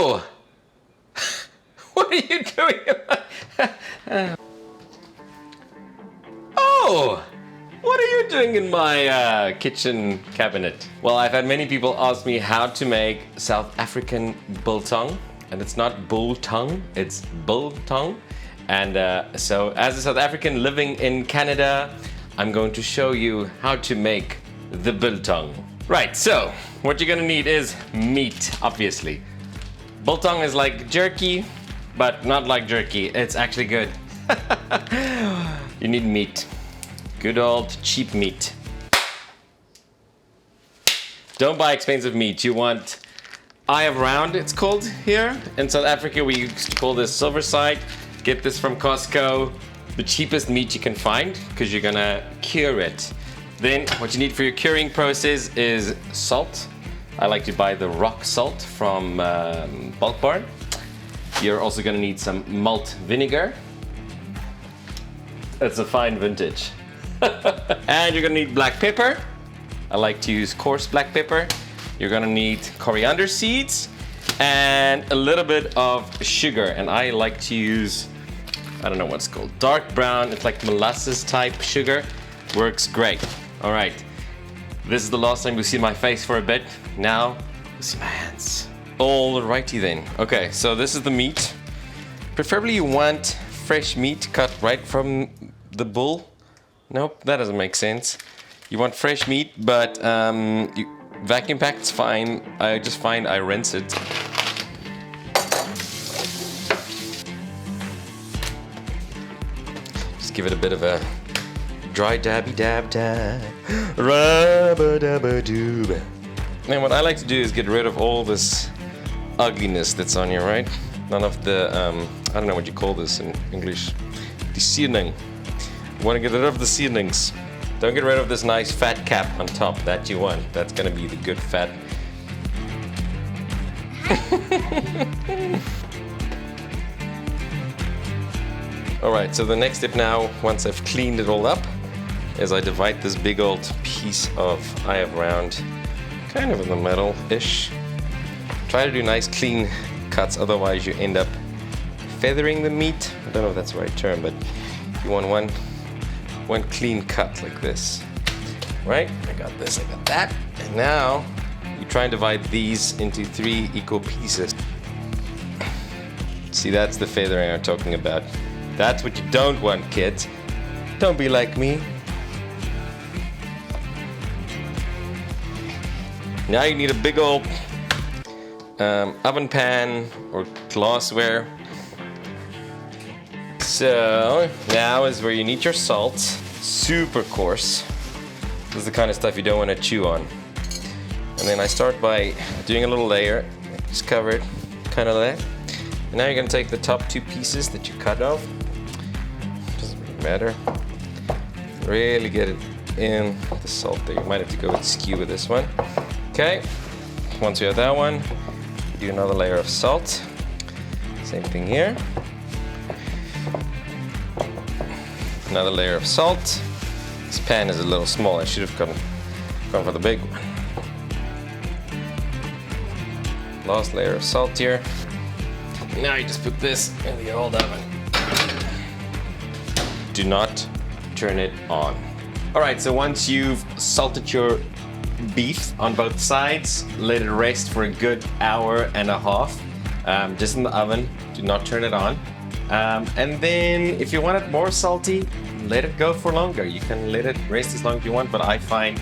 Oh! What are you doing? Oh! What are you doing in my kitchen cabinet? Well, I've had many people ask me how to make South African biltong. And it's not biltong, it's biltong. And so as a South African living in Canada, I'm going to show you how to make the biltong. Right, so what you're gonna need is meat, obviously. Biltong is like jerky, but not like jerky. It's actually good. You need meat. Good old cheap meat. Don't buy expensive meat. You want eye of round, it's called here. In South Africa, we used to call this silver side. Get this from Costco. The cheapest meat you can find because you're gonna cure it. Then what you need for your curing process is salt. I like to buy the rock salt from Bulk Barn. You're also gonna need some malt vinegar. It's a fine vintage. And you're gonna need black pepper. I like to use coarse black pepper. You're gonna need coriander seeds and a little bit of sugar. And I like to use, I don't know what it's called, dark brown. It's like molasses type sugar. Works great. All right, this is the last time you see my face for a bit. Now, you see my hands. Alrighty then. Okay, so this is the meat. Preferably you want fresh meat cut right from the bull. Nope, that doesn't make sense. You want fresh meat, but vacuum packed's fine. I just find I rinse it. Just give it a bit of a dry dabby dab dab. Rubba dabba doob. And what I like to do is get rid of all this ugliness that's on you, right? None of the, I don't know what you call this in English. The seasoning. You want to get rid of the seasonings. Don't get rid of this nice fat cap on top that you want. That's gonna be the good fat. Alright, so the next step now, once I've cleaned it all up, is I divide this big old piece of eye of round kind of in the middle-ish. Try to do nice clean cuts, otherwise you end up feathering the meat. I don't know if that's the right term, but you want one clean cut like this. Right? I got this, I got that. And now you try and divide these into 3 equal pieces. See, that's the feathering I'm talking about. That's what you don't want, kids. Don't be like me. Now you need a big old oven pan or glassware. So now is where you need your salt. Super coarse. This is the kind of stuff you don't want to chew on. And then I start by doing a little layer. Just cover it, kind of there. And now you're going to take the top 2 pieces that you cut off. Doesn't really matter. Really get it in the salt there. You might have to go skew with this one. Okay, once you have that one, do another layer of salt. Same thing here. Another layer of salt. This pan is a little small. I should have gone for the big one. Last layer of salt here. Now you just put this in the old oven. Do not turn it on. All right, so once you've salted your beef on both sides, let it rest for a good hour and a half, just in the oven. Do not turn it on. And then if you want it more salty, let it go for longer. You can let it rest as long as you want, but I find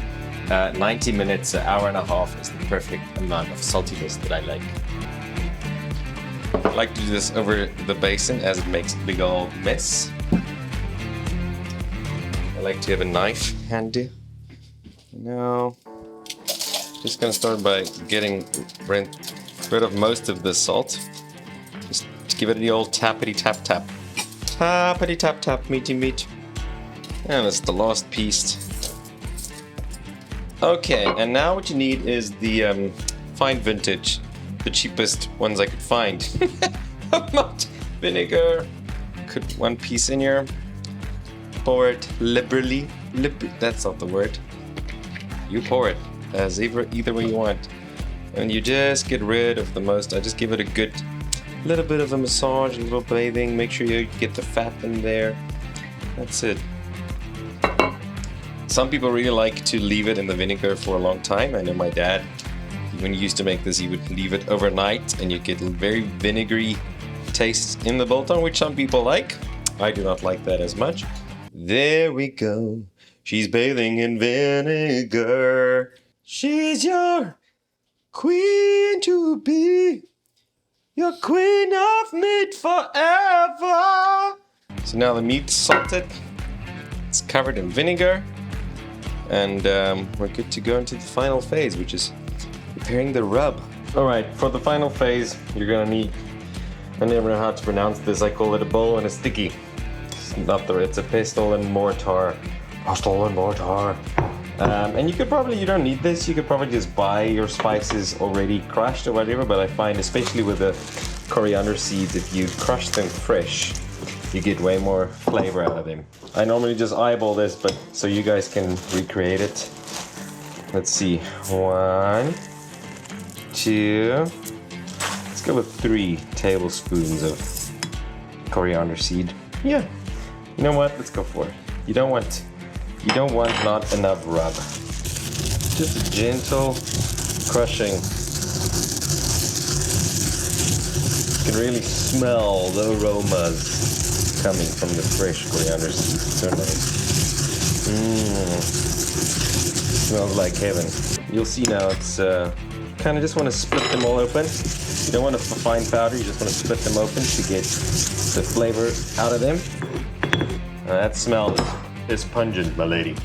90 minutes, an hour and a half is the perfect amount of saltiness that I like. I like to do this over the basin as it makes a big old mess. I like to have a knife handy. Now, just gonna start by getting rid of most of the salt. Just give it the old tappity tap tap. Tappity tap tap, meaty meat. And that's the last piece. Okay, and now what you need is the fine vintage, the cheapest ones I could find. Malt vinegar. Put 1 piece in here. Pour it liberally. That's not the word. You pour it as either way you want. And you just get rid of the most. I just give it a good little bit of a massage, a little bathing. Make sure you get the fat in there. That's it. Some people really like to leave it in the vinegar for a long time. I know my dad, when he used to make this, he would leave it overnight and you get very vinegary taste in the biltong, which some people like. I do not like that as much. There we go. She's bathing in vinegar. She's your queen to be. Your queen of meat forever. So now the meat's salted. It's covered in vinegar. And we're good to go into the final phase, which is preparing the rub. Alright, for the final phase, you're gonna need, I never know how to pronounce this, I call it a bowl and a sticky. It's a pestle and mortar. Pestle and mortar. And you don't need this, you could probably just buy your spices already crushed or whatever, but I find, especially with the coriander seeds, if you crush them fresh, you get way more flavor out of them. I normally just eyeball this, but so you guys can recreate it. Let's see, 1, 2, let's go with 3 tablespoons of coriander seed. Yeah, you know what, let's go for it. You don't want not enough rub. Just a gentle crushing. You can really smell the aromas coming from the fresh coriander seeds. So nice. Smells like heaven. You'll see now it's kind of just want to split them all open. You don't want a fine powder, you just want to split them open to get the flavor out of them. That smell is pungent, my lady.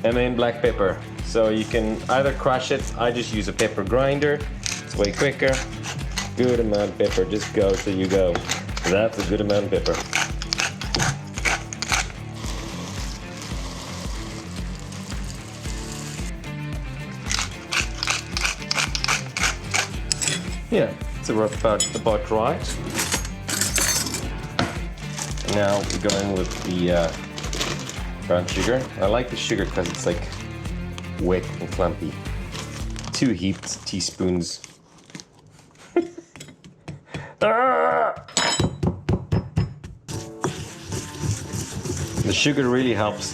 And then black pepper. So you can either crush it, I just use a pepper grinder. It's way quicker. Good amount of pepper, just go till you go. That's a good amount of pepper. Yeah, it's about right. Now we're going with the brown sugar. I like the sugar because it's like wet and clumpy. 2 heaped teaspoons. The sugar really helps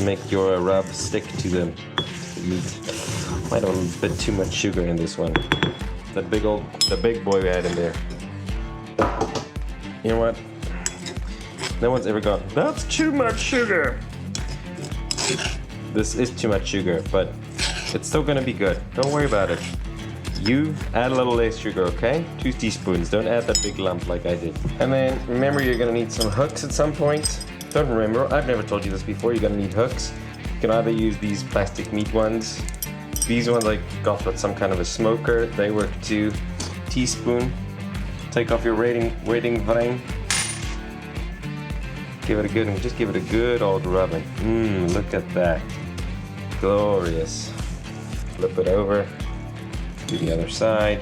make your rub stick to the meat. Might have a bit too much sugar in this one. The big boy we had in there. You know what? No one's ever gone, that's too much sugar. This is too much sugar, but it's still gonna be good. Don't worry about it. You add a little less sugar, okay? 2 teaspoons, don't add that big lump like I did. And then remember you're gonna need some hooks at some point. Don't remember, I've never told you this before, you're gonna need hooks. You can either use these plastic meat ones. These ones I got with some kind of a smoker, they work too. Teaspoon. Take off your waiting vine. Give it a good old rubbing. Look at that. Glorious. Flip it over. Do the other side.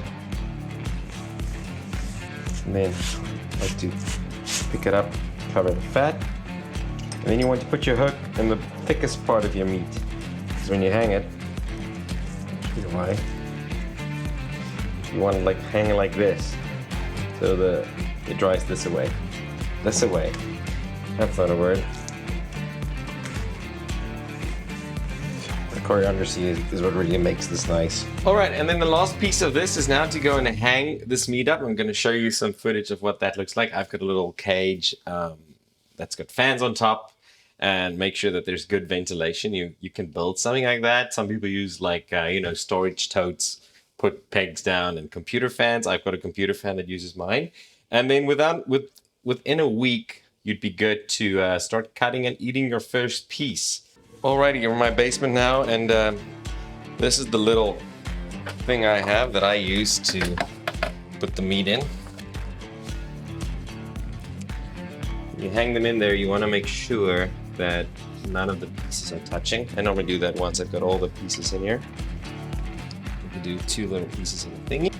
And then I like to pick it up, cover the fat. And then you want to put your hook in the thickest part of your meat. Because when you hang it, you know why? You want to like hang it like this. So it dries this away. This away. That's not a word. The coriander seed is what really makes this nice. All right, and then the last piece of this is now to go and hang this meat up. I'm going to show you some footage of what that looks like. I've got a little cage that's got fans on top, and make sure that there's good ventilation. You can build something like that. Some people use like storage totes, put pegs down, and computer fans. I've got a computer fan that uses mine, and then within a week, you'd be good to start cutting and eating your first piece. Alrighty, you're in my basement now, and this is the little thing I have that I use to put the meat in. You hang them in there, you want to make sure that none of the pieces are touching. I normally do that once I've got all the pieces in here. You can do 2 little pieces in the thingy.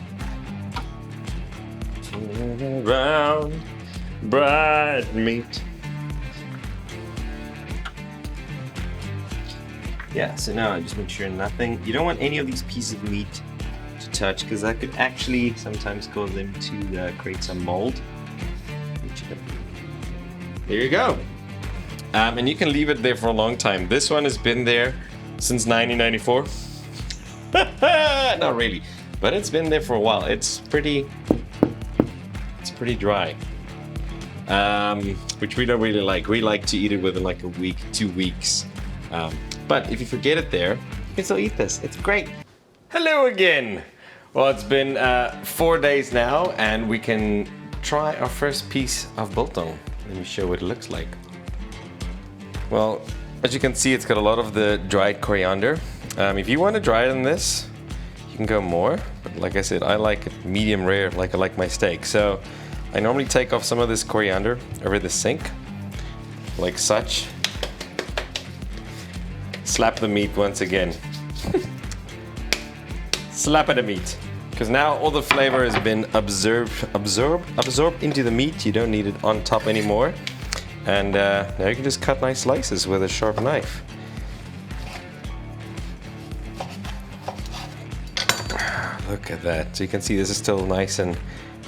Turn around. Bright meat. Yeah, so now I just make sure nothing, you don't want any of these pieces of meat touch because that could actually sometimes cause them to create some mold. There you go. And you can leave it there for a long time. This one has been there since 1994. Not really, but it's been there for a while. It's pretty dry, which we don't really like. We like to eat it within like a week, 2 weeks. But if you forget it there, you can still eat this. It's great. Hello again. Well, it's been 4 days now, and we can try our first piece of biltong. Let me show what it looks like. Well, as you can see, it's got a lot of the dried coriander. If you want to dry it in this, you can go more. But like I said, I like it medium rare, like I like my steak. So I normally take off some of this coriander over the sink, like such. Slap the meat once again. Slap at the meat. Because now all the flavor has been absorbed into the meat. You don't need it on top anymore. And now you can just cut nice slices with a sharp knife. Look at that. So you can see this is still nice and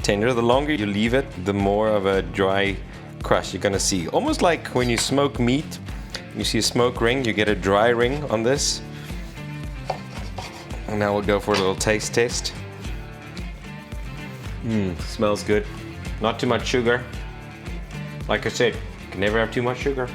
tender. The longer you leave it, the more of a dry crust you're gonna see. Almost like when you smoke meat, you see a smoke ring, you get a dry ring on this. And now we'll go for a little taste test. Smells good. Not too much sugar. Like I said, you can never have too much sugar.